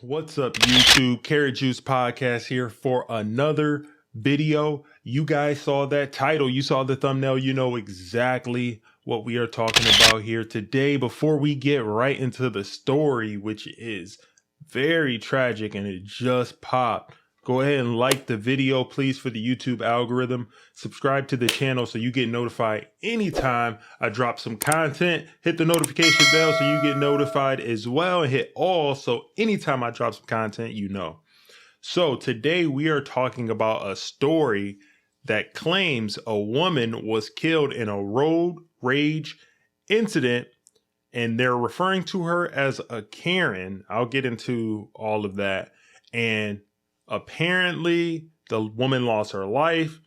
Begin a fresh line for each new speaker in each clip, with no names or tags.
What's up, YouTube? Karat Juice Podcast here for another video. You guys saw that title. You saw the thumbnail. You know exactly what we are talking about here today. Before we get right into the story, which is very tragic and it just popped, go ahead and like the video, please, for the YouTube algorithm. Subscribe to the channel so you get notified anytime I drop some content. Hit the notification bell so you get notified as well, and hit all so anytime I drop some content, you know. So today we are talking about a story that claims a woman was killed in a road rage incident, and they're referring to her as a Karen. I'll get into all of that. And apparently, the woman lost her life.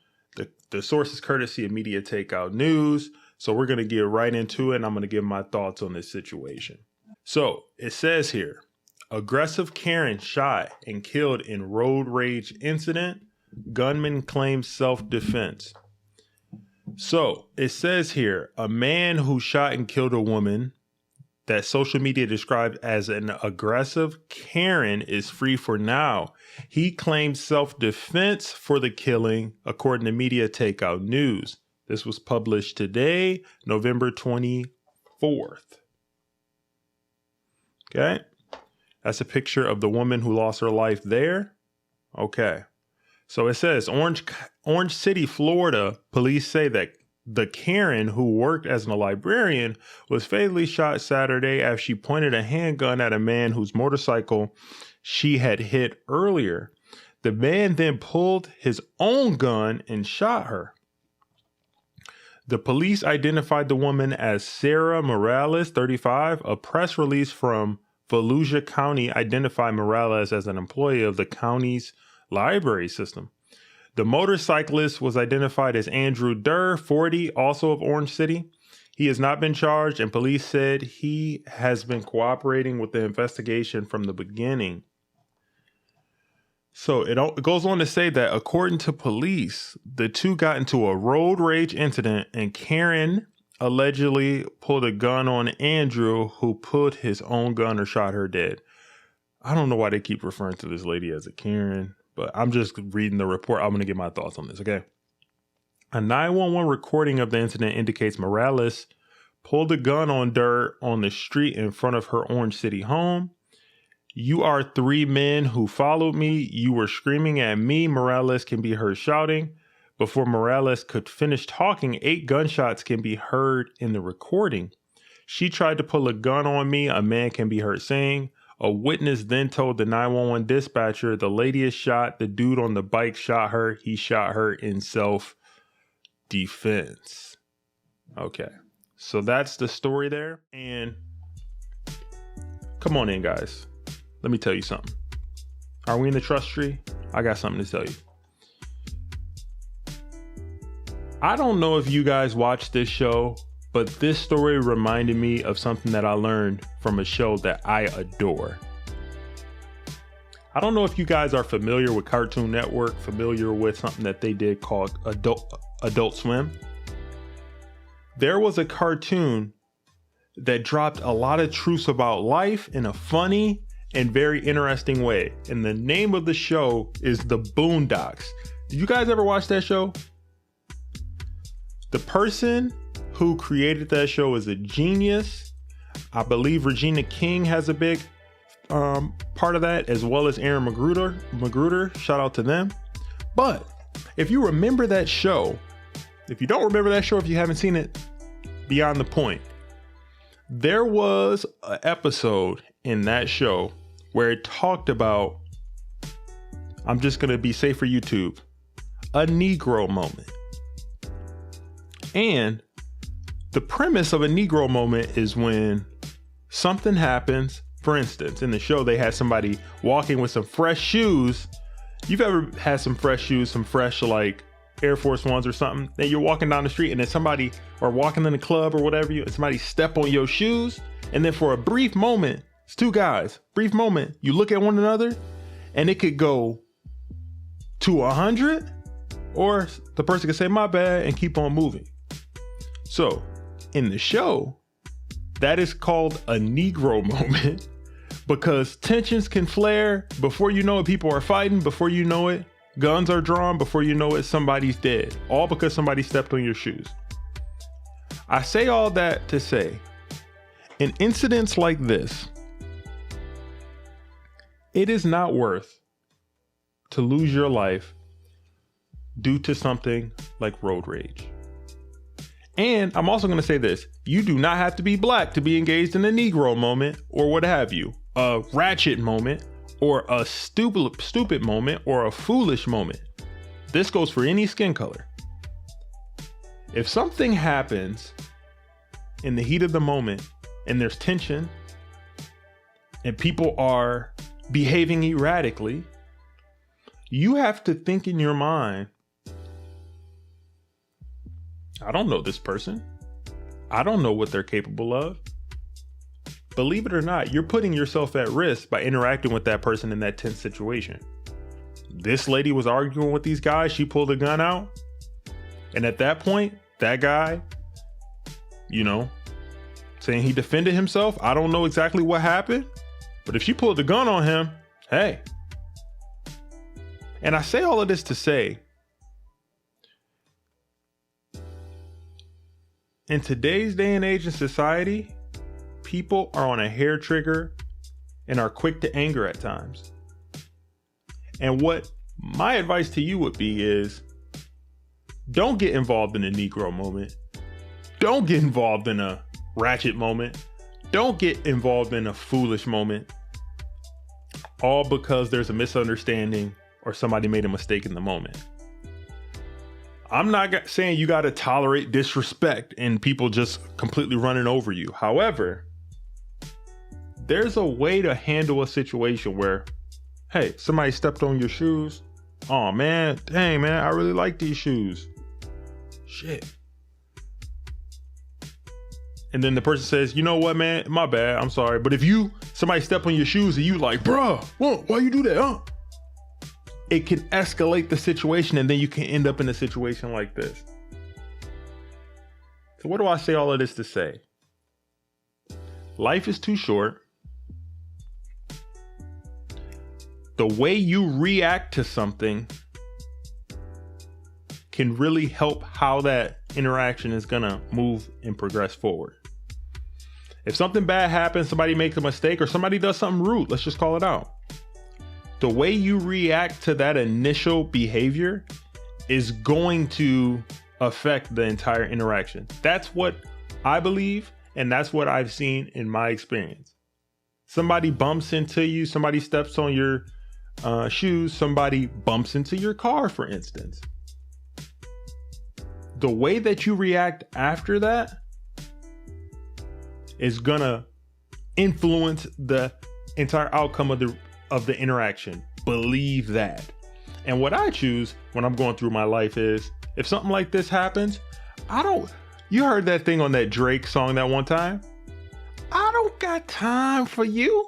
The source is courtesy of Media Takeout News. So we're going to get right into it, and I'm going to give my thoughts on this situation. So it says here, aggressive Karen shot and killed in road rage incident. Gunman claims self-defense. So it says here, a man who shot and killed a woman that social media described as an aggressive Karen is free for now. He claims self-defense for the killing, according to Media Takeout News. This was published today, November 24th. Okay. That's a picture of the woman who lost her life there. Okay. So it says Orange City, Florida, police say that the Karen, who worked as a librarian, was fatally shot Saturday after she pointed a handgun at a man whose motorcycle she had hit earlier. The man then pulled his own gun and shot her. The police identified the woman as Sara-Morales, 35. A press release from Volusia County identified Morales as an employee of the county's library system. The motorcyclist was identified as Andrew Derr, 40, also of Orange City. He has not been charged, and police said he has been cooperating with the investigation from the beginning. So it goes on to say that according to police, the two got into a road rage incident, and Karen allegedly pulled a gun on Andrew, who pulled his own gun or shot her dead. I don't know why they keep referring to this lady as a Karen, but I'm just reading the report. I'm going to get my thoughts on this, okay? A 911 recording of the incident indicates Morales pulled a gun on Derr on the street in front of her Orange City home. "You are three men who followed me. You were screaming at me," Morales can be heard shouting. Before Morales could finish talking, 8 gunshots can be heard in the recording. "She tried to pull a gun on me," a man can be heard saying. A witness then told the 911 dispatcher, "The lady is shot. The dude on the bike shot her. He shot her in self-defense." Okay, so that's the story there. And come on in, guys. Let me tell you something. Are we in the trust tree? I got something to tell you. I don't know if you guys watch this show, but this story reminded me of something that I learned from a show that I adore. I don't know if you guys are familiar with Cartoon Network, familiar with something that they did called Adult Swim. There was a cartoon that dropped a lot of truths about life in a funny and very interesting way. And the name of the show is The Boondocks. Did you guys ever watch that show? The person who created that show is a genius. I believe Regina King has a big part of that, as well as Aaron Magruder. Shout out to them. But if you remember that show, if you don't remember that show, if you haven't seen it, beyond the point, there was an episode in that show where it talked about, I'm just going to be safe for YouTube, a Negro moment. And the premise of a Negro moment is when something happens. For instance, in the show, they had somebody walking with some fresh shoes. You've ever had some fresh shoes, some fresh like Air Force Ones or something, and you're walking down the street and then somebody, or walking in the club or whatever, and somebody step on your shoes. And then for a brief moment, it's two guys, brief moment, you look at one another and it could go to 100, or the person could say, "My bad," and keep on moving. So in the show, that is called a Negro moment, because tensions can flare. Before you know it, people are fighting. Before you know it, guns are drawn. Before you know it, somebody's dead. All because somebody stepped on your shoes. I say all that to say, in incidents like this, it is not worth to lose your life due to something like road rage. And I'm also going to say this. You do not have to be black to be engaged in a Negro moment or what have you, a ratchet moment or a stupid moment or a foolish moment. This goes for any skin color. If something happens in the heat of the moment and there's tension and people are behaving erratically, you have to think in your mind, I don't know this person. I don't know what they're capable of. Believe it or not, you're putting yourself at risk by interacting with that person in that tense situation. This lady was arguing with these guys. She pulled a gun out. And at that point, that guy, saying he defended himself. I don't know exactly what happened, but if she pulled the gun on him, hey. And I say all of this to say, in today's day and age in society, people are on a hair trigger and are quick to anger at times. And what my advice to you would be is, don't get involved in a Negro moment. Don't get involved in a ratchet moment. Don't get involved in a foolish moment. All because there's a misunderstanding or somebody made a mistake in the moment. I'm not saying you got to tolerate disrespect and people just completely running over you. However, there's a way to handle a situation where, hey, somebody stepped on your shoes. Oh man, dang man, I really like these shoes. Shit. And then the person says, you know what, man, my bad, I'm sorry. But if somebody step on your shoes and you like, bruh, why you do that, huh? It can escalate the situation and then you can end up in a situation like this. So what do I say all of this to say? Life is too short. The way you react to something can really help how that interaction is gonna move and progress forward. If something bad happens, somebody makes a mistake or somebody does something rude, let's just call it out. The way you react to that initial behavior is going to affect the entire interaction. That's what I believe, and that's what I've seen in my experience. Somebody bumps into you, somebody steps on your shoes, somebody bumps into your car, for instance. The way that you react after that is gonna influence the entire outcome of the interaction. Believe that. And what I choose when I'm going through my life is, if something like this happens, you heard that thing on that Drake song that one time? I don't got time for you.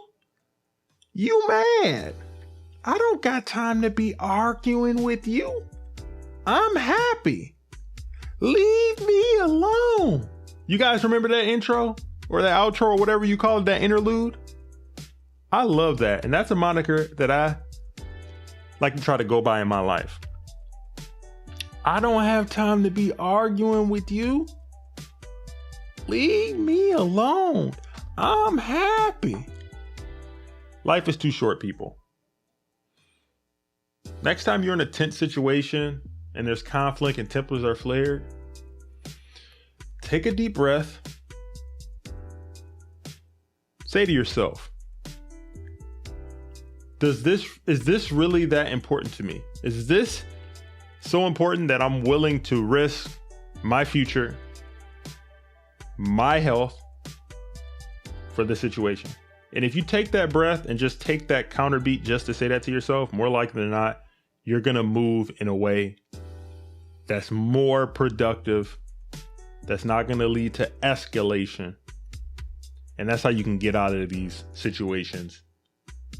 You mad. I don't got time to be arguing with you. I'm happy. Leave me alone. You guys remember that intro or that outro or whatever you call it, that interlude? I love that. And that's a moniker that I like to try to go by in my life. I don't have time to be arguing with you. Leave me alone. I'm happy. Life is too short, people. Next time you're in a tense situation and there's conflict and tempers are flared, take a deep breath. Say to yourself, is this really that important to me? Is this so important that I'm willing to risk my future, my health for the situation? And if you take that breath and just take that counter beat just to say that to yourself, more likely than not, you're going to move in a way that's more productive, that's not going to lead to escalation. And that's how you can get out of these situations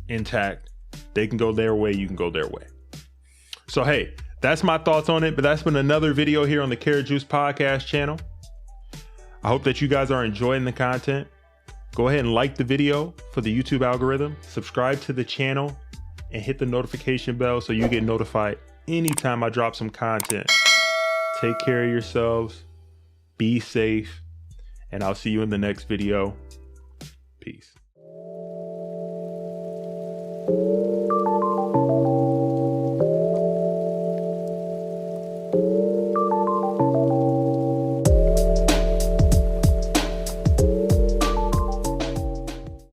intact. They can go their way, you can go their way. So hey, that's my thoughts on it, but that's been another video here on the Karat Juice Podcast channel. I hope that you guys are enjoying the content. Go ahead and like the video for the YouTube algorithm, subscribe to the channel, and hit the notification bell so you get notified anytime I drop some content. Take care of yourselves, be safe, and I'll see you in the next video. Peace.